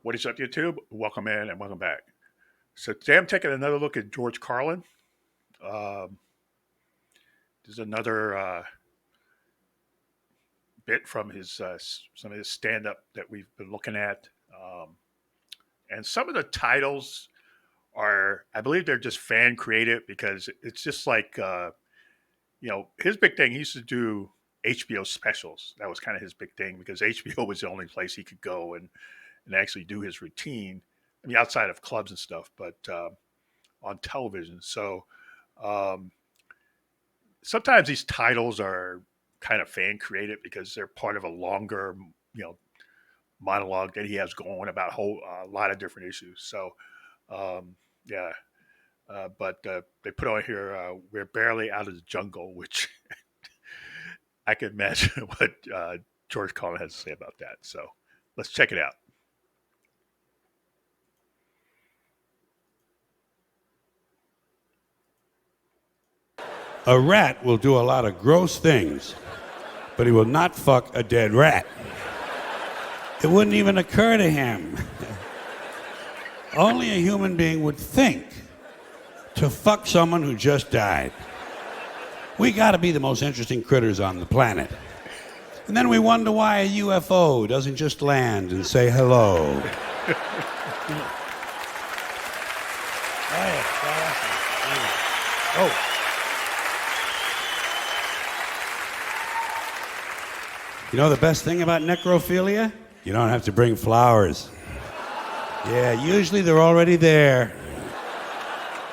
What is up, YouTube? Welcome in and welcome back. So today I'm taking another look at George Carlin. Um, there's another bit from his some of his stand-up that we've been looking at, and some of the titles are, I believe, they're just fan created because it's just like his big thing. He used to do HBO specials. That was kind of his big thing because HBO was the only place he could go and actually do his routine. I mean, outside of clubs and stuff, but on television. So um, sometimes these titles are kind of fan created because they're part of a longer, you know, monologue that he has going about a lot of different issues. So yeah, but they put on here, we're barely out of the jungle, which I can imagine what George Carlin has to say about that. So let's check it out. A rat will do a lot of gross things, but he will not fuck a dead rat. It wouldn't even occur to him. Only a human being would think to fuck someone who just died. We gotta be the most interesting critters on the planet. And then we wonder why a UFO doesn't just land and say hello. Oh. You know the best thing about necrophilia? You don't have to bring flowers. Yeah, usually they're already there.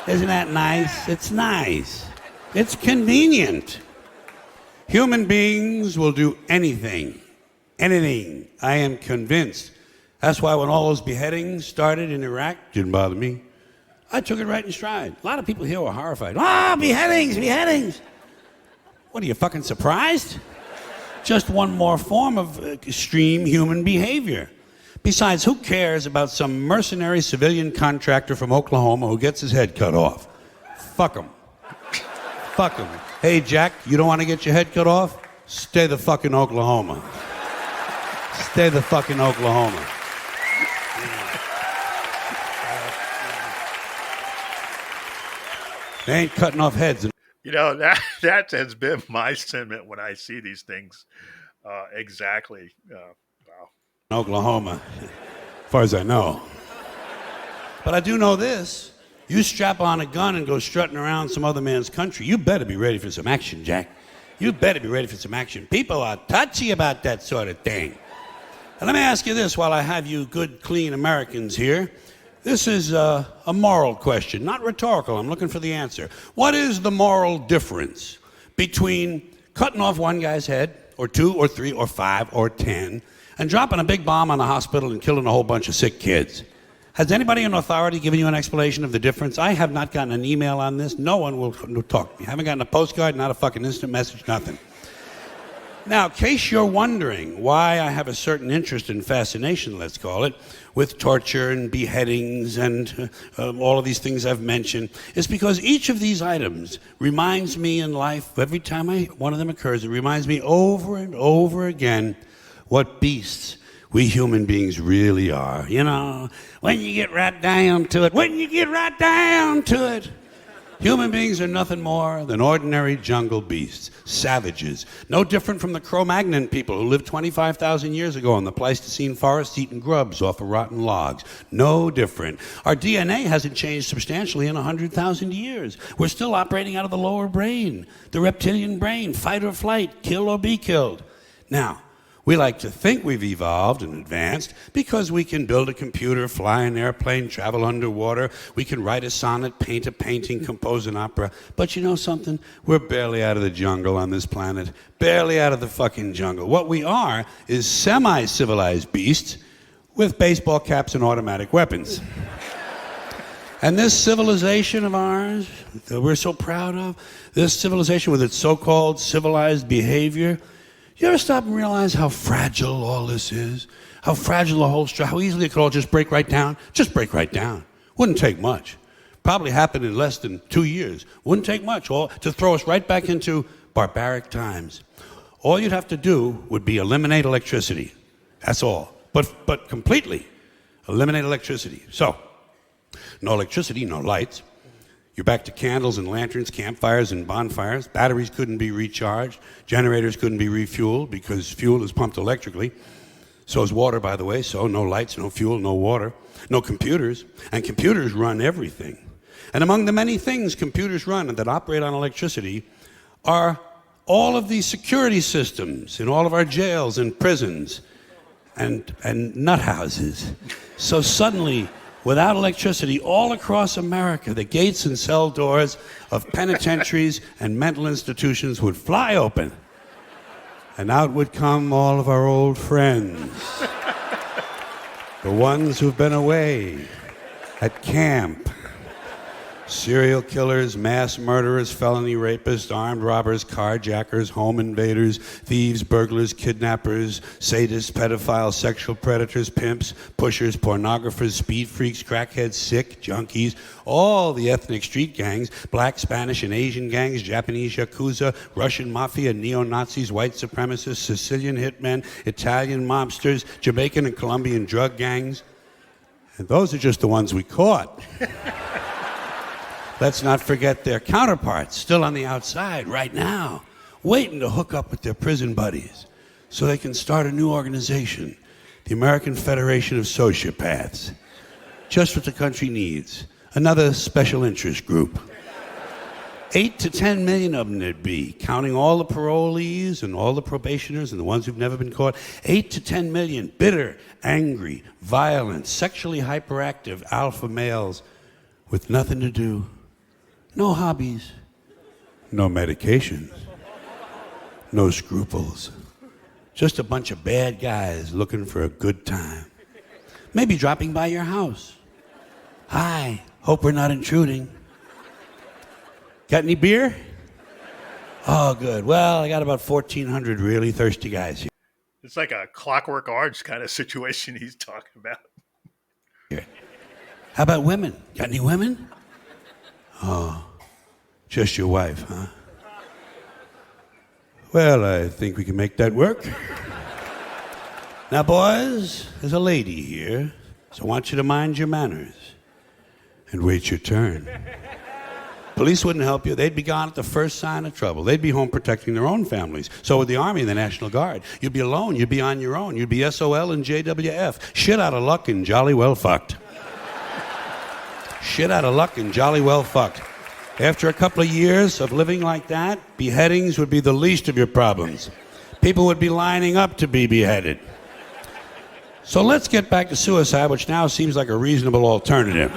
Isn't that nice? It's nice. It's convenient. Human beings will do anything. Anything. I am convinced. That's why when all those beheadings started in Iraq, didn't bother me. I took it right in stride. A lot of people here were horrified. Ah, beheadings, beheadings. What, are you fucking surprised? Just one more form of extreme human behavior. Besides, who cares about some mercenary civilian contractor from Oklahoma who gets his head cut off? Fuck him. Fuck him. Hey, Jack, you don't want to get your head cut off? Stay the fuck in Oklahoma. Stay the fuck in Oklahoma. They ain't cutting off heads. You know, that has been my sentiment when I see these things. Exactly. Wow. Oklahoma, as far as I know. But I do know this. You strap on a gun and go strutting around some other man's country, you better be ready for some action, Jack. You better be ready for some action. People are touchy about that sort of thing. And let me ask you this while I have you good, clean Americans here. This is a moral question, not rhetorical. I'm looking for the answer. What is the moral difference between cutting off one guy's head, or two, or three, or five, or 10, and dropping a big bomb on a hospital and killing a whole bunch of sick kids? Has anybody in authority given you an explanation of the difference? I have not gotten an email on this. No one will talk to me. I haven't gotten a postcard, not a fucking instant message, nothing. Now, in case you're wondering why I have a certain interest and fascination, let's call it, with torture and beheadings and all of these things I've mentioned, it's because each of these items reminds me in life, every time one of them occurs, it reminds me over and over again what beasts we human beings really are. You know, when you get right down to it, human beings are nothing more than ordinary jungle beasts, savages, no different from the Cro-Magnon people who lived 25,000 years ago in the Pleistocene forests eating grubs off of rotten logs. No different. Our DNA hasn't changed substantially in 100,000 years. We're still operating out of the lower brain, the reptilian brain, fight or flight, kill or be killed. Now, we like to think we've evolved and advanced because we can build a computer, fly an airplane, travel underwater. We can write a sonnet, paint a painting, compose an opera. But you know something? We're barely out of the jungle on this planet. Barely out of the fucking jungle. What we are is semi-civilized beasts with baseball caps and automatic weapons. And this civilization of ours that we're so proud of, this civilization with its so-called civilized behavior, you ever stop and realize how fragile all this is? How fragile the whole structure, how easily it could all just break right down? Just break right down. Wouldn't take much. Probably happened in less than 2 years. Wouldn't take much all to throw us right back into barbaric times. All you'd have to do would be eliminate electricity. That's all. But completely. Eliminate electricity. So, no electricity, no lights. You're back to candles and lanterns, campfires and bonfires. Batteries couldn't be recharged. Generators couldn't be refueled because fuel is pumped electrically. So is water, by the way. So no lights, no fuel, no water, no computers. And computers run everything. And among the many things computers run that operate on electricity are all of these security systems in all of our jails and prisons and nut houses. So suddenly, without electricity, all across America, the gates and cell doors of penitentiaries and mental institutions would fly open. And out would come all of our old friends. The ones who've been away at camp. Serial killers, mass murderers, felony rapists, armed robbers, carjackers, home invaders, thieves, burglars, kidnappers, sadists, pedophiles, sexual predators, pimps, pushers, pornographers, speed freaks, crackheads, sick, junkies, all the ethnic street gangs, black, Spanish, and Asian gangs, Japanese yakuza, Russian mafia, neo-Nazis, white supremacists, Sicilian hitmen, Italian mobsters, Jamaican and Colombian drug gangs. And those are just the ones we caught. Let's not forget their counterparts, still on the outside right now, waiting to hook up with their prison buddies so they can start a new organization, the American Federation of Sociopaths. Just what the country needs, another special interest group. 8 to 10 million of them there'd be, counting all the parolees and all the probationers and the ones who've never been caught. 8 to 10 million bitter, angry, violent, sexually hyperactive alpha males with nothing to do. No hobbies, no medications, no scruples. Just a bunch of bad guys looking for a good time. Maybe dropping by your house. Hi, hope we're not intruding. Got any beer? Oh, good. Well, I got about 1,400 really thirsty guys here. It's like a Clockwork Orange kind of situation he's talking about. How about women? Got any women? Oh, just your wife, huh? Well, I think we can make that work. Now, boys, there's a lady here, so I want you to mind your manners and wait your turn. Police wouldn't help you. They'd be gone at the first sign of trouble. They'd be home protecting their own families. So would the Army and the National Guard. You'd be alone. You'd be on your own. You'd be SOL and JWF. Shit out of luck and jolly well fucked. Shit out of luck and jolly well fucked. After a couple of years of living like that, beheadings would be the least of your problems. People would be lining up to be beheaded. So let's get back to suicide, which now seems like a reasonable alternative.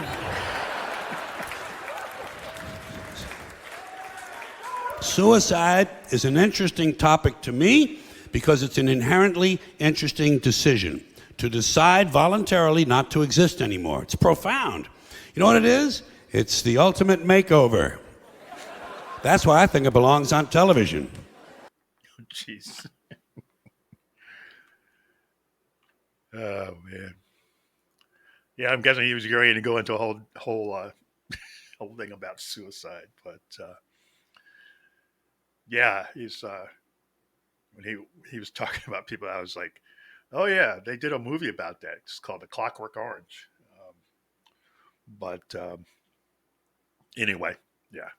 Suicide is an interesting topic to me because it's an inherently interesting decision. To decide voluntarily not to exist anymore. It's profound. You know what it is? It's the ultimate makeover. That's why I think it belongs on television. Jeez. Oh man. Yeah, I'm guessing he was ready to go into a whole thing about suicide, but yeah, he's when he was talking about people, I was like, oh yeah, they did a movie about that. It's called The Clockwork Orange. But anyway, yeah.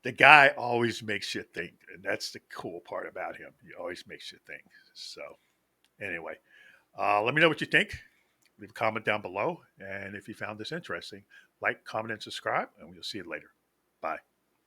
The guy always makes you think, and that's the cool part about him. He always makes you think. So anyway, let me know what you think. Leave a comment down below. And if you found this interesting, like, comment, and subscribe, and we'll see you later. Bye.